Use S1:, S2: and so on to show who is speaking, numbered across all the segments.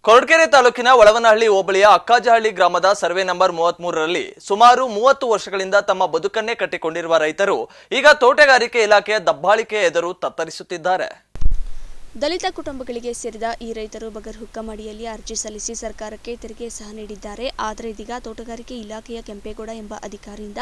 S1: ಕೊರಟಗೆರೆ ತಾಲೂಕಿನ ಒಳವನಹಳ್ಳಿ ಹೋಬಳಿಯ ಅಕ್ಕಾಜಹಳ್ಳಿ ಗ್ರಾಮದ ಸರ್ವೆ ನಂಬರ್ 33ರಲ್ಲಿ ಸುಮಾರು 30 ವರ್ಷಗಳಿಂದ ತಮ್ಮ ಬದುಕನ್ನೇ ಕಟ್ಟಿಕೊಂಡಿರುವ ರೈತರು ಈಗ ತೋಟಗಾರಿಕೆ ಇಲಾಖೆಯ ದಬ್ಬಾಳಿಕೆ ಎದುರು ತತ್ತರಿಸುತ್ತಿದ್ದಾರೆ.
S2: ದಲಿತ ಕುಟುಂಬಗಳಿಗೆ ಸೇರಿದ ಈ ರೈತರು ಬಗರ್ಹುಕಂ ಅಡಿಯಲ್ಲಿ ಅರ್ಜಿ ಸಲ್ಲಿಸಿ ಸರ್ಕಾರಕ್ಕೆ ತೆರಿಗೆ ಸಹ ನೀಡಿದ್ದಾರೆ. ಆದರೆ ಇದೀಗ ತೋಟಗಾರಿಕೆ ಇಲಾಖೆಯ ಕೆಂಪೇಗೌಡ ಎಂಬ ಅಧಿಕಾರಿಯಿಂದ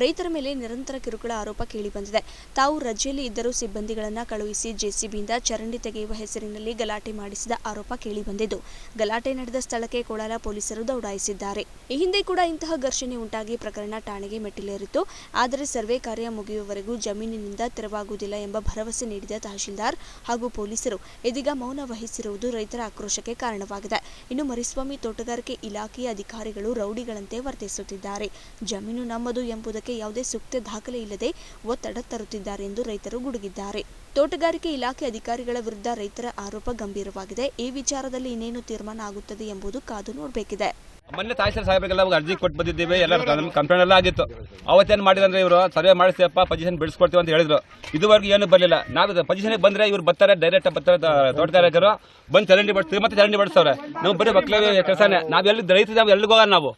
S2: ರೈತರ ಮೇಲೆ ನಿರಂತರ ಕಿರುಕುಳ ಆರೋಪ ಕೇಳಿಬಂದಿದೆ. ತಾವು ರಜೆಯಲ್ಲಿ ಇದ್ದರೂ ಸಿಬ್ಬಂದಿಗಳನ್ನು ಕಳುಹಿಸಿ ಜೆಸಿಬಿಯಿಂದ ಚರಂಡಿ ತೆಗೆಯುವ ಹೆಸರಿನಲ್ಲಿ ಗಲಾಟೆ ಮಾಡಿಸಿದ ಆರೋಪ ಕೇಳಿಬಂದಿದ್ದು, ಗಲಾಟೆ ನಡೆದ ಸ್ಥಳಕ್ಕೆ ಕೋಲಾರ ಪೊಲೀಸರು ದೌಡಾಯಿಸಿದ್ದಾರೆ. ಈ ಹಿಂದೆ ಕೂಡ ಇಂತಹ ಘರ್ಷಣೆ ಉಂಟಾಗಿ ಪ್ರಕರಣ ಠಾಣೆಗೆ ಮೆಟ್ಟಿಲೇರಿತ್ತು. ಆದರೆ ಸರ್ವೆ ಕಾರ್ಯ ಮುಗಿಯುವವರೆಗೂ ಜಮೀನಿನಿಂದ ತೆರವಾಗುವುದಿಲ್ಲ ಎಂಬ ಭರವಸೆ ನೀಡಿದ ತಹಶೀಲ್ದಾರ್ ಹಾಗೂ ಪೊಲೀಸರು ಇದೀಗ ಮೌನ ವಹಿಸಿರುವುದು ರೈತರ ಆಕ್ರೋಶಕ್ಕೆ ಕಾರಣವಾಗಿದೆ. ಇನ್ನು ಮರಿಸ್ವಾಮಿ ತೋಟಗಾರಿಕೆ ಇಲಾಖೆಯ ಅಧಿಕಾರಿಗಳು ರೌಡಿಗಳಂತೆ ವರ್ತಿಸುತ್ತಿದ್ದಾರೆ. ಜಮೀನು ನಮ್ಮದು ಎಂಬುದಕ್ಕೆ ಯಾವುದೇ ಸೂಕ್ತ ದಾಖಲೆ ಇಲ್ಲದೆ ಒತ್ತಡ ತರುತ್ತಿದ್ದಾರೆ ಎಂದು ರೈತರು ಗುಡುಗಿದ್ದಾರೆ. ತೋಟಗಾರಿಕೆ ಇಲಾಖೆ ಅಧಿಕಾರಿಗಳ ವಿರುದ್ಧ ರೈತರ ಆರೋಪ ಗಂಭೀರವಾಗಿದೆ. ಈ ವಿಚಾರದಲ್ಲಿ ಇನ್ನೇನು ತೀರ್ಮಾನ ಆಗುತ್ತದೆ ಎಂಬುದು ಕಾದು ನೋಡಬೇಕಿದೆ.
S3: ಮೊನ್ನೆ ತಹಶೀಲ್ ಸಾಹೇಬರಿಗೆಲ್ಲ ಅರ್ಜಿ ಕೊಟ್ಟು ಬಂದಿದ್ದೀವಿ. ಎಲ್ಲ ಕಂಪ್ಲೇಂಟ್ ಎಲ್ಲ ಆಗಿತ್ತು. ಅವತ್ತೇನು ಮಾಡಿದ್ರೆ ಇವರು ಸರ್ವೆ ಮಾಡಿಸ್ತೀವಪ್ಪ, ಪೊಸಿಷನ್ ಬಿಡಿಸ್ಕೊಡ್ತೀವಿ ಅಂತ ಹೇಳಿದ್ರು. ಇದುವರೆಗೂ ಏನು ಬರಲಿಲ್ಲ. ನಾವು ಪೊಸಿಷನ್ಗೆ ಬಂದ್ರೆ ಇವ್ರು ಬರ್ತಾರೆ, ಡೈರೆಕ್ಟ್ ಬರ್ತಾರೆ ತೋಟಗಾರಿಕರು ಬಂದು ಚರಂಡಿ ಬಡಿಸ್ತೀವಿ, ಮತ್ತೆ ಚರಂಡಿ ಬಡಿಸ್ತವ್ರೆ. ನಾವು ಬರೀ ಮಕ್ಕಳಿಗೆ ಕೆಲಸನೇ. ನಾವು ಎಲ್ಲಿ ರೈತರು ನಾವು ಎಲ್ಲಿಗೆ ಹೋಗೋಣ? ನಾವು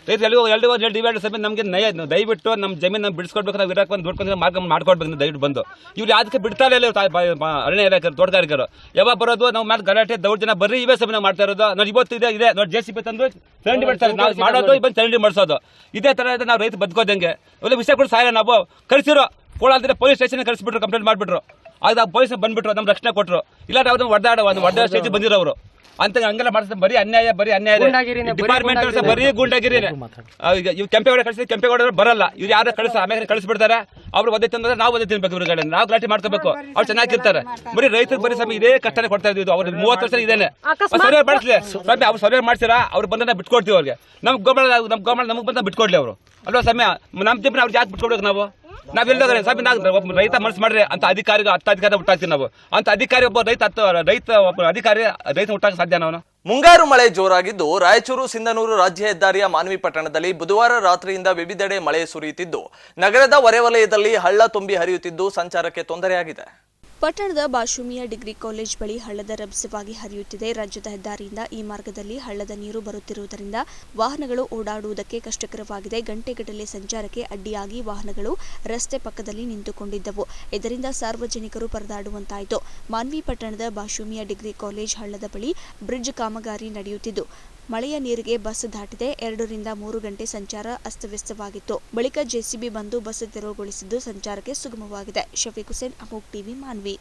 S3: ರೈತರು ಎಲ್ಲಿಗೆ ಹೋಗಿ ಡಿವೈಡ್ ಸಭೆ ನಮಗೆ ದಯವಿಟ್ಟು ನಮ್ಮ ಜಮೀನು ನಾವು ಬಿಡಿಸ್ಕೊಡ್ಬೇಕು. ನಾವು ಇರಕ್ಕೆ ಒಂದು ದುಡ್ಕೊಂಡು ಮಾರ್ಗ ಮಾಡ್ಕೊಡ್ಬೇಕು ದಯವಿಟ್ಟು ಬಂದು. ಇವ್ರು ಯಾವ್ದಕ್ಕೆ ಬಿಡ್ತಾ ಇಲ್ಲ ಅರಣ್ಯ ಇಲಾಖೆ ತೋಟಗಾರಿಕರು. ಯಾವಾಗ ಬರೋದು ನಾವು ಮೇಲೆ ಗಲಾಟೆ ದೌರ್ಜನ್ಯ ಬರ್ರಿ ಇವೇ ಸಭೆ ಮಾಡ್ತಾ ಇರೋದು. ನಾವು ಇವತ್ತು ಇದೆ ನೋಡಿ ಜೆಸಿಬಿ ತಂದು ಚರಂಡಿ ಬಿಡ್ತಾರೆ. ನಾವು ಮಾಡೋದು ಬಂದು ಚರಂಡಿ ಮಾಡಿಸೋದು. ಇದೇ ತರ ಇದೆ ನಾವು ರೈತ ಬದುಕೋದಂಗೆ. ಒಳ್ಳೆ ವಿಷಯ ಕೂಡ ಸಾಯ ನಾವು ಕಳಿಸಿರೋ ಕೋಲಾರದಿಂದ ಪೊಲೀಸ್ ಸ್ಟೇಷನ್ ಕಳಿಸ್ಬಿಟ್ರು, ಕಂಪ್ಲೇಂಟ್ ಮಾಡಿಬಿಟ್ರು. ಆಗ ಪೊಲೀಸ್ ಬಂದ್ಬಿಟ್ರು, ನಮ್ಗೆ ರಕ್ಷಣೆ ಕೊಟ್ಟರು. ಇಲ್ಲ ಅವ್ರನ್ನ ಒಡ್ಡಾಡ ಸ್ಟೇಜ್ ಬಂದಿರೋರು ಅಂತ ಹಂಗೆಲ್ಲ ಮಾಡಿದ್ರೆ ಬರೀ ಅನ್ಯಾಯ ಡಿಪಾರ್ಟ್ಮೆಂಟ್ ಬರೀ ಗುಂಡಾಗಿರಿನೇ. ಇವ್ ಕೆಂಪೇಗೌಡ ಕಳಿಸಿದ್ರೆ ಕೆಂಪೇಗೌಡ ಬರಲ್ಲ. ಇವ್ರು ಯಾರು ಆಮೇಲೆ ಕಳಿಸ್ಬಿಡ್ತಾರೆ. ಅವ್ರು ಒದ್ದೆ ತಿಂದ್ರೆ ನಾವು ಒದ್ದೆ ತಿನ್ಬೇಕು. ಇವ್ರ ನಾವು ಗಲಾಟೆ ಮಾಡ್ಕೋಬೇಕು. ಅವ್ರು ಚೆನ್ನಾಗಿರ್ತಾರೆ. ಬರೀ ರೈತರು ಬರೀ ಸಮಯ ಇದೇ ಕಷ್ಟನೇ ಕೊಡ್ತಾ ಇದ್ವಿ. ಅವ್ರು 30 ವರ್ಷ ಇದೇನೆ ಸರ್ವೆ ಮಾಡಿಸ್ಲಿ. ಅವ್ರು ಸರ್ವೆ ಮಾಡ್ಸಿರಾ ಅವ್ರು ಬಂದ ಬಿಟ್ಕೊಡ್ತೀವಿ. ಅವ್ರಿಗೆ ನಮ್ಗೆ ಗೌರ್ಮೆಂಟ್ ನಮಗೆ ಬಂದ ಬಿಟ್ಕೊಡ್ಲಿ ಅವರು ಅಲ್ವಾ ಸಮಯ. ನಮ್ಮ ಜೀವನ ಅವ್ರಿಗೆ ಯಾಕೆ ಬಿಟ್ಕೊಡ್ಬೇಕು? ನಾವೆಲ್ಲ ಒಬ್ಬ ರೈತ ಮನಸ್ಸು ಮಾಡ್ರಿ ಅಂತ ಅಧಿಕಾರಿಗೆ 10 ಅಧಿಕಾರ ಹುಟ್ಟಾಕ್ತೀವಿ ನಾವು. ಅಂತ ಅಧಿಕಾರಿ ಒಬ್ಬ ಒಬ್ಬ ಅಧಿಕಾರಿ ರೈತ ಹುಟ್ಟಾಕ ಸಾಧ್ಯ ನಾವು?
S1: ಮುಂಗಾರು ಮಳೆ ಜೋರಾಗಿದ್ದು ರಾಯಚೂರು ಸಿಂಧನೂರು ರಾಜ್ಯ ಹೆದ್ದಾರಿಯ ಮಾನ್ವಿ ಪಟ್ಟಣದಲ್ಲಿ ಬುಧವಾರ ರಾತ್ರಿಯಿಂದ ವಿವಿಧೆಡೆ ಮಳೆ ಸುರಿಯುತ್ತಿದ್ದು ನಗರದ ಹೊರವಲಯದಲ್ಲಿ ಹಳ್ಳ ತುಂಬಿ ಹರಿಯುತ್ತಿದ್ದು ಸಂಚಾರಕ್ಕೆ ತೊಂದರೆಯಾಗಿದೆ.
S2: ಪಟ್ಟಣದ ಬಾಶುಮಿಯಾ ಡಿಗ್ರಿ ಕಾಲೇಜ್ ಬಳಿ ಹಳ್ಳದ ರಭಸವಾಗಿ ಹರಿಯುತ್ತಿದೆ. ರಾಜ್ಯದ ಹೆದ್ದಾರಿಯಿಂದ ಈ ಮಾರ್ಗದಲ್ಲಿ ಹಳ್ಳದ ನೀರು ಬರುತ್ತಿರುವುದರಿಂದ ವಾಹನಗಳು ಓಡಾಡುವುದಕ್ಕೆ ಕಷ್ಟಕರವಾಗಿದೆ. ಗಂಟೆಗಟ್ಟಲೆ ಸಂಚಾರಕ್ಕೆ ಅಡ್ಡಿಯಾಗಿ ವಾಹನಗಳು ರಸ್ತೆ ಪಕ್ಕದಲ್ಲಿ ನಿಂತುಕೊಂಡಿದ್ದವು. ಇದರಿಂದ ಸಾರ್ವಜನಿಕರು ಪರದಾಡುವಂತಾಯಿತು. ಮಾನ್ವಿ ಪಟ್ಟಣದ ಬಾಶುಮಿಯಾ ಡಿಗ್ರಿ ಕಾಲೇಜ್ ಹಳ್ಳದ ಬಳಿ ಬ್ರಿಡ್ಜ್ ಕಾಮಗಾರಿ ನಡೆಯುತ್ತಿದ್ದು ಮಳೆಯ ನೀರಿಗೆ ಬಸ್ ದಾಟಿದೆ. 2 ರಿಂದ 3 ಗಂಟೆ ಸಂಚಾರ ಅಸ್ತವ್ಯಸ್ತವಾಗಿತ್ತು. ಬಳಿಕ ಜೆಸಿಬಿ ಬಂದು ಬಸ್ ತೆರವುಗೊಳಿಸಿದ್ದು ಸಂಚಾರಕ್ಕೆ ಸುಗಮವಾಗಿದೆ. ಶಫೀಕ್ ಹುಸೇನ್, ಅಮೋಕ್ ಟಿವಿ, ಮಾನ್ವಿ.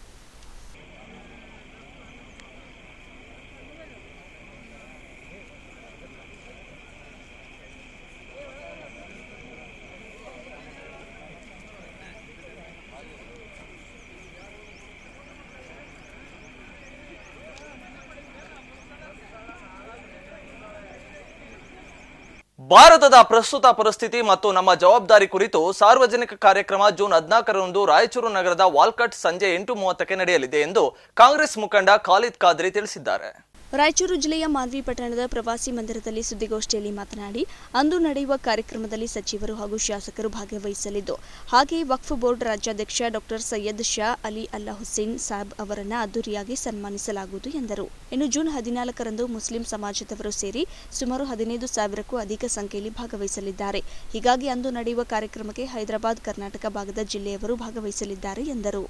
S1: ಭಾರತದ ಪ್ರಸ್ತುತ ಪರಿಸ್ಥಿತಿ ಮತ್ತು ನಮ್ಮ ಜವಾಬ್ದಾರಿ ಕುರಿತು ಸಾರ್ವಜನಿಕ ಕಾರ್ಯಕ್ರಮ ಜೂನ್ 14ರಂದು ರಾಯಚೂರು ನಗರದ ವಾಲ್ಕಟ್ ಸಂಜೆ 8:30ಕ್ಕೆ ನಡೆಯಲಿದೆ ಎಂದು ಕಾಂಗ್ರೆಸ್ ಮುಖಂಡ ಖಾಲಿದ್ ಖಾದ್ರಿ ತಿಳಿಸಿದ್ದಾರೆ.
S2: ರಾಯಚೂರು ಜಿಲ್ಲೆಯ ಮಾನ್ವಿ ಪಟ್ಟಣದ ಪ್ರವಾಸಿ ಮಂದಿರದಲ್ಲಿ ಸುದ್ದಿಗೋಷ್ಠಿಯಲ್ಲಿ ಮಾತನಾಡಿ, ಅಂದು ನಡೆಯುವ ಕಾರ್ಯಕ್ರಮದಲ್ಲಿ ಸಚಿವರು ಹಾಗೂ ಶಾಸಕರು ಭಾಗವಹಿಸಲಿದ್ದು, ಹಾಗೆಯೇ ವಕ್ಫ್ ಬೋರ್ಡ್ ರಾಜ್ಯಾಧ್ಯಕ್ಷ ಡಾಕ್ಟರ್ ಸೈಯದ್ ಶಾ ಅಲಿ ಅಲ್ಲಾ ಹುಸೇನ್ ಸಾಬ್ ಅವರನ್ನು ಅದ್ದೂರಿಯಾಗಿ ಸನ್ಮಾನಿಸಲಾಗುವುದು ಎಂದರು. ಇನ್ನು ಜೂನ್ 14ರಂದು ಮುಸ್ಲಿಂ ಸಮಾಜದವರು ಸೇರಿ ಸುಮಾರು 15,000ಕ್ಕೂ ಅಧಿಕ ಸಂಖ್ಯೆಯಲ್ಲಿ ಭಾಗವಹಿಸಲಿದ್ದಾರೆ. ಹೀಗಾಗಿ ಅಂದು ನಡೆಯುವ ಕಾರ್ಯಕ್ರಮಕ್ಕೆ ಹೈದರಾಬಾದ್, ಕರ್ನಾಟಕ ಭಾಗದ ಜಿಲ್ಲೆಯವರು ಭಾಗವಹಿಸಲಿದ್ದಾರೆ ಎಂದರು.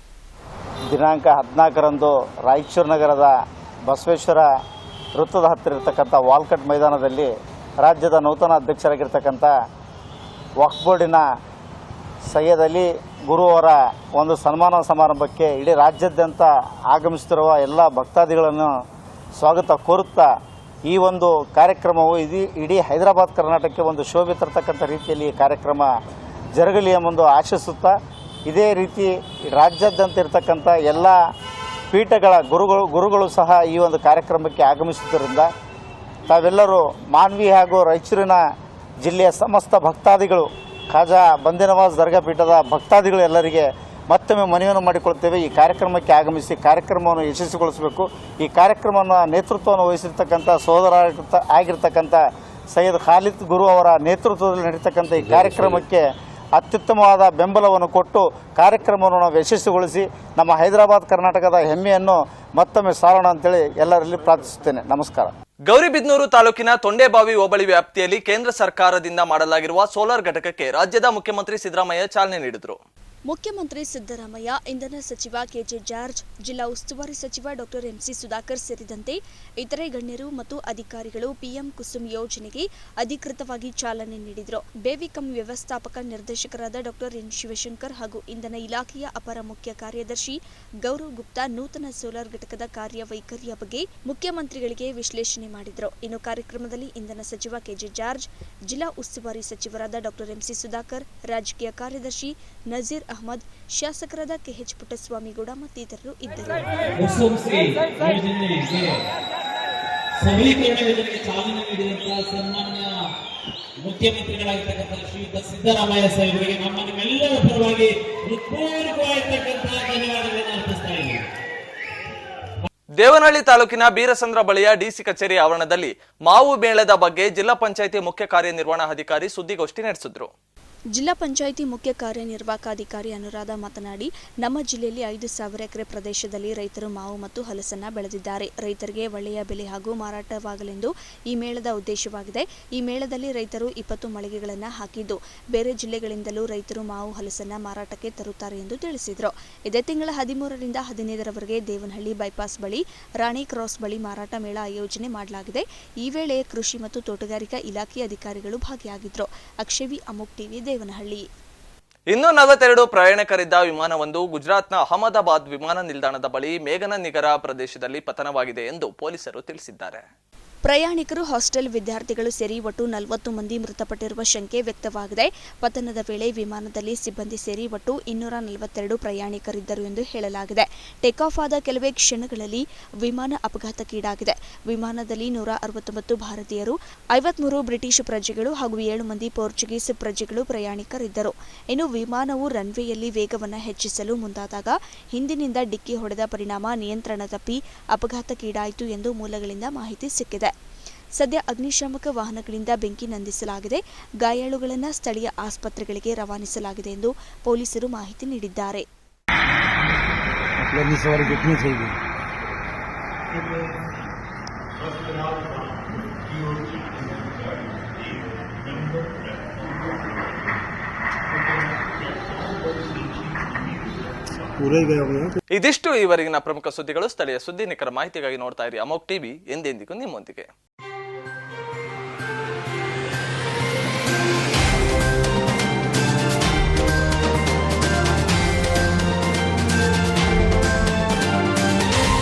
S4: ದಿನಾಂಕ 14ರಂದು ರಾಯಚೂರು ನಗರದ ಬಸವೇಶ್ವರ ವೃತ್ತದ ಹತ್ತಿರ ಇರತಕ್ಕಂಥ ವಾಲ್ಕಟ್ ಮೈದಾನದಲ್ಲಿ ರಾಜ್ಯದ ನೂತನ ಅಧ್ಯಕ್ಷರಾಗಿರ್ತಕ್ಕಂಥ ವಕ್ಫ್ ಬೋರ್ಡಿನ ಸೈಯದ್ ಅಲಿ ಗುರು ಅವರ ಒಂದು ಸನ್ಮಾನ ಸಮಾರಂಭಕ್ಕೆ ಇಡೀ ರಾಜ್ಯಾದ್ಯಂತ ಆಗಮಿಸುತ್ತಿರುವ ಎಲ್ಲ ಭಕ್ತಾದಿಗಳನ್ನು ಸ್ವಾಗತ ಕೋರುತ್ತಾ ಈ ಒಂದು ಕಾರ್ಯಕ್ರಮವು ಇಡೀ ಹೈದರಾಬಾದ್ ಕರ್ನಾಟಕಕ್ಕೆ ಒಂದು ಶೋಭೆ ತರತಕ್ಕಂಥ ರೀತಿಯಲ್ಲಿ ಈ ಕಾರ್ಯಕ್ರಮ ಜರುಗಲಿ ಎಂಬುದು ಆಶಿಸುತ್ತಾ, ಇದೇ ರೀತಿ ರಾಜ್ಯಾದ್ಯಂತ ಇರತಕ್ಕಂಥ ಎಲ್ಲ ಪೀಠಗಳ ಗುರುಗಳು ಸಹ ಈ ಒಂದು ಕಾರ್ಯಕ್ರಮಕ್ಕೆ ಆಗಮಿಸುವುದರಿಂದ ತಾವೆಲ್ಲರೂ ಮಾನ್ವಿ ಹಾಗೂ ರಾಯಚೂರಿನ ಜಿಲ್ಲೆಯ ಸಮಸ್ತ ಭಕ್ತಾದಿಗಳು, ಖಾಜಾ ಬಂದೇನವಾಜ್ ದರ್ಗಾ ಪೀಠದ ಭಕ್ತಾದಿಗಳು ಎಲ್ಲರಿಗೆ ಮತ್ತೊಮ್ಮೆ ಮನವಿಯನ್ನು ಮಾಡಿಕೊಳ್ತೇವೆ. ಈ ಕಾರ್ಯಕ್ರಮಕ್ಕೆ ಆಗಮಿಸಿ ಕಾರ್ಯಕ್ರಮವನ್ನು ಯಶಸ್ವಿಗೊಳಿಸಬೇಕು. ಈ ಕಾರ್ಯಕ್ರಮವನ್ನು ನೇತೃತ್ವವನ್ನು ವಹಿಸಿರ್ತಕ್ಕಂಥ ಸಹೋದರ ಆಗಿರ್ತಕ್ಕಂಥ ಸೈಯದ್ ಖಾಲಿದ್ ಗುರು ಅವರ ನೇತೃತ್ವದಲ್ಲಿ ನಡೀತಕ್ಕಂಥ ಈ ಕಾರ್ಯಕ್ರಮಕ್ಕೆ ಅತ್ಯುತ್ತಮವಾದ ಬೆಂಬಲವನ್ನು ಕೊಟ್ಟು ಕಾರ್ಯಕ್ರಮವನ್ನು ನಾವು ಯಶಸ್ವಿಗೊಳಿಸಿ ನಮ್ಮ ಹೈದರಾಬಾದ್ ಕರ್ನಾಟಕದ ಹೆಮ್ಮೆಯನ್ನು ಮತ್ತೊಮ್ಮೆ ಸಾರೋಣ ಅಂತೇಳಿ ಎಲ್ಲರಲ್ಲಿ ಪ್ರಾರ್ಥಿಸುತ್ತೇನೆ. ನಮಸ್ಕಾರ.
S1: ಗೌರಿಬಿದನೂರು ತಾಲೂಕಿನ ತೊಂಡೇಬಾವಿ ಹೋಬಳಿ ವ್ಯಾಪ್ತಿಯಲ್ಲಿ ಕೇಂದ್ರ ಸರ್ಕಾರದಿಂದ ಮಾಡಲಾಗಿರುವ ಸೋಲಾರ್ ಘಟಕಕ್ಕೆ ರಾಜ್ಯದ ಮುಖ್ಯಮಂತ್ರಿ ಸಿದ್ದರಾಮಯ್ಯ ಚಾಲನೆ ನೀಡಿದರು.
S2: ಮುಖ್ಯಮಂತ್ರಿ ಸಿದ್ದರಾಮಯ್ಯ, ಇಂಧನ ಸಚಿವ ಕೆಜೆ ಜಾರ್ಜ್, ಜಿಲ್ಲಾ ಉಸ್ತುವಾರಿ ಸಚಿವ ಡಾಕ್ಟರ್ ಎಂಸಿ ಸುಧಾಕರ್ ಸೇರಿದಂತೆ ಇತರೆ ಗಣ್ಯರು ಮತ್ತು ಅಧಿಕಾರಿಗಳು ಪಿಎಂ ಕುಸುಮ್ ಯೋಜನೆಗೆ ಅಧಿಕೃತವಾಗಿ ಚಾಲನೆ ನೀಡಿದರು. ಬೇವಿಕಂ ವ್ಯವಸ್ಥಾಪಕ ನಿರ್ದೇಶಕರಾದ ಡಾಕ್ಟರ್ ಎನ್ ಶಿವಶಂಕರ್ ಹಾಗೂ ಇಂಧನ ಇಲಾಖೆಯ ಅಪರ ಮುಖ್ಯ ಕಾರ್ಯದರ್ಶಿ ಗೌರವ್ ಗುಪ್ತಾ ನೂತನ ಸೋಲಾರ್ ಘಟಕದ ಕಾರ್ಯವೈಖರಿಯ ಬಗ್ಗೆ ಮುಖ್ಯಮಂತ್ರಿಗಳಿಗೆ ವಿಶ್ಲೇಷಣೆ ಮಾಡಿದರು. ಇನ್ನು ಕಾರ್ಯಕ್ರಮದಲ್ಲಿ ಇಂಧನ ಸಚಿವ ಕೆಜೆ ಜಾರ್ಜ್, ಜಿಲ್ಲಾ ಉಸ್ತುವಾರಿ ಸಚಿವರಾದ ಡಾಕ್ಟರ್ ಎಂಸಿ ಸುಧಾಕರ್, ರಾಜಕೀಯ ಕಾರ್ಯದರ್ಶಿ ನಜೀರ್ ಅಹಮದ್, ಶಾಸಕರಾದ ಕೆಎಚ್ ಪುಟ್ಟಸ್ವಾಮಿಗೌಡ ಮತ್ತಿತರರು ಇದ್ದರು.
S5: ಸಬಲೀಕರಣ ಯೋಜನೆಗೆ ಚಾಲನೆ ನೀಡಿದಂತಹ ಸನ್ಮಾನ್ಯ ಮುಖ್ಯಮಂತ್ರಿಗಳಾಗಿರ್ತಕ್ಕಂಥ ಶ್ರೀಯುತ ಸಿದ್ದರಾಮಯ್ಯ ಸಾಹೇಬರಿಗೆ ನಮ್ಮೆಲ್ಲರ ಪರವಾಗಿ ಹೃತ್ಪೂರ್ವಕವಾಗಿರ್ತಕ್ಕಂತಹ ಧನ್ಯವಾದಗಳನ್ನು ಅರ್ಪಿಸ್ತಾ ಇದ್ದೀನಿ.
S1: ದೇವನಹಳ್ಳಿ ತಾಲೂಕಿನ ಬೀರಸಂದ್ರ ಬಳಿಯ ಡಿಸಿ ಕಚೇರಿ ಆವರಣದಲ್ಲಿ ಮಾವು ಮೇಳದ ಬಗ್ಗೆ ಜಿಲ್ಲಾ ಪಂಚಾಯಿತಿ ಮುಖ್ಯ ಕಾರ್ಯನಿರ್ವಹಣಾಧಿಕಾರಿ ಸುದ್ದಿಗೋಷ್ಠಿ ನಡೆಸಿದರು.
S2: ಜಿಲ್ಲಾ ಪಂಚಾಯಿತಿ ಮುಖ್ಯ ಕಾರ್ಯನಿರ್ವಾಹಕಾಧಿಕಾರಿ ಅನುರಾಧ ಮಾತನಾಡಿ, ನಮ್ಮ ಜಿಲ್ಲೆಯಲ್ಲಿ 5,000 ಎಕರೆ ಪ್ರದೇಶದಲ್ಲಿ ರೈತರು ಮಾವು ಮತ್ತು ಹಲಸನ್ನ ಬೆಳೆದಿದ್ದಾರೆ. ರೈತರಿಗೆ ಒಳ್ಳೆಯ ಬೆಲೆ ಹಾಗೂ ಮಾರಾಟವಾಗಲೆಂದು ಈ ಮೇಳದ ಉದ್ದೇಶವಾಗಿದೆ. ಈ ಮೇಳದಲ್ಲಿ ರೈತರು 20 ಮಳಿಗೆಗಳನ್ನು ಹಾಕಿದ್ದು, ಬೇರೆ ಜಿಲ್ಲೆಗಳಿಂದಲೂ ರೈತರು ಮಾವು ಹಲಸನ್ನ ಮಾರಾಟಕ್ಕೆ ತರುತ್ತಾರೆ ಎಂದು ತಿಳಿಸಿದರು. ಇದೇ ತಿಂಗಳ 13ರಿಂದ 15ರವರೆಗೆ ದೇವನಹಳ್ಳಿ ಬೈಪಾಸ್ ಬಳಿ ರಾಣಿ ಕ್ರಾಸ್ ಬಳಿ ಮಾರಾಟ ಮೇಳ ಆಯೋಜನೆ ಮಾಡಲಾಗಿದೆ. ಈ ವೇಳೆ ಕೃಷಿ ಮತ್ತು ತೋಟಗಾರಿಕಾ ಇಲಾಖೆ ಅಧಿಕಾರಿಗಳು ಭಾಗಿಯಾಗಿದ್ದರು. ಅಕ್ಷವಿ ಅಮೋಕ್ ಟಿವಿ ದೇವನಹಳ್ಳಿ.
S1: ಇನ್ನು 42 ಪ್ರಯಾಣಿಕರಿದ್ದ ವಿಮಾನವೊಂದು ಗುಜರಾತ್ನ ಅಹಮದಾಬಾದ್ ವಿಮಾನ ನಿಲ್ದಾಣದ ಬಳಿ ಮೇಘನ ನಿಗರ ಪ್ರದೇಶದಲ್ಲಿ ಪತನವಾಗಿದೆ ಎಂದು ಪೊಲೀಸರು ತಿಳಿಸಿದ್ದಾರೆ.
S2: ಪ್ರಯಾಣಿಕರು, ಹಾಸ್ಟೆಲ್ ವಿದ್ಯಾರ್ಥಿಗಳು ಸೇರಿ ಒಟ್ಟು 40 ಮಂದಿ ಮೃತಪಟ್ಟಿರುವ ಶಂಕೆ ವ್ಯಕ್ತವಾಗಿದೆ. ಪತನದ ವೇಳೆ ವಿಮಾನದಲ್ಲಿ ಸಿಬ್ಬಂದಿ ಸೇರಿ ಒಟ್ಟು 242 ಪ್ರಯಾಣಿಕರಿದ್ದರು ಎಂದು ಹೇಳಲಾಗಿದೆ. ಟೇಕ್ ಆಫ್ ಆದ ಕೆಲವೇ ಕ್ಷಣಗಳಲ್ಲಿ ವಿಮಾನ ಅಪಘಾತಕ್ಕೀಡಾಗಿದೆ. ವಿಮಾನದಲ್ಲಿ 169 ಭಾರತೀಯರು, 53 ಬ್ರಿಟಿಷ್ ಪ್ರಜೆಗಳು ಹಾಗೂ 7 ಮಂದಿ ಪೋರ್ಚುಗೀಸ್ ಪ್ರಜೆಗಳು ಪ್ರಯಾಣಿಕರಿದ್ದರು. ಇನ್ನು ವಿಮಾನವು ರನ್ವೇಯಲ್ಲಿ ವೇಗವನ್ನು ಹೆಚ್ಚಿಸಲು ಮುಂದಾದಾಗ ಹಿಂದಿನಿಂದ ಡಿಕ್ಕಿ ಹೊಡೆದ ಪರಿಣಾಮ ನಿಯಂತ್ರಣ ತಪ್ಪಿ ಅಪಘಾತಕ್ಕೀಡಾಯಿತು ಎಂದು ಮೂಲಗಳಿಂದ ಮಾಹಿತಿ ಸಿಕ್ಕಿದೆ. ಸದ್ಯ ಅಗ್ನಿಶಾಮಕ ವಾಹನಗಳಿಂದ ಬೆಂಕಿ ನಂದಿಸಲಾಗಿದೆ. ಗಾಯಾಳುಗಳನ್ನು ಸ್ಥಳೀಯ ಆಸ್ಪತ್ರೆಗಳಿಗೆ ರವಾನಿಸಲಾಗಿದೆ ಎಂದು ಪೊಲೀಸರು ಮಾಹಿತಿ ನೀಡಿದ್ದಾರೆ.
S1: ಇದಿಷ್ಟು ಈವರೆಗಿನ ಪ್ರಮುಖ ಸುದ್ದಿಗಳು. ಸ್ಥಳೀಯ ಸುದ್ದಿ ನಿಖರ ಮಾಹಿತಿಗಾಗಿ ನೋಡ್ತಾ ಇರಿ ಅಮೋಕ್ ಟಿವಿ, ಎಂದೆಂದಿಗೂ ನಿಮ್ಮೊಂದಿಗೆ.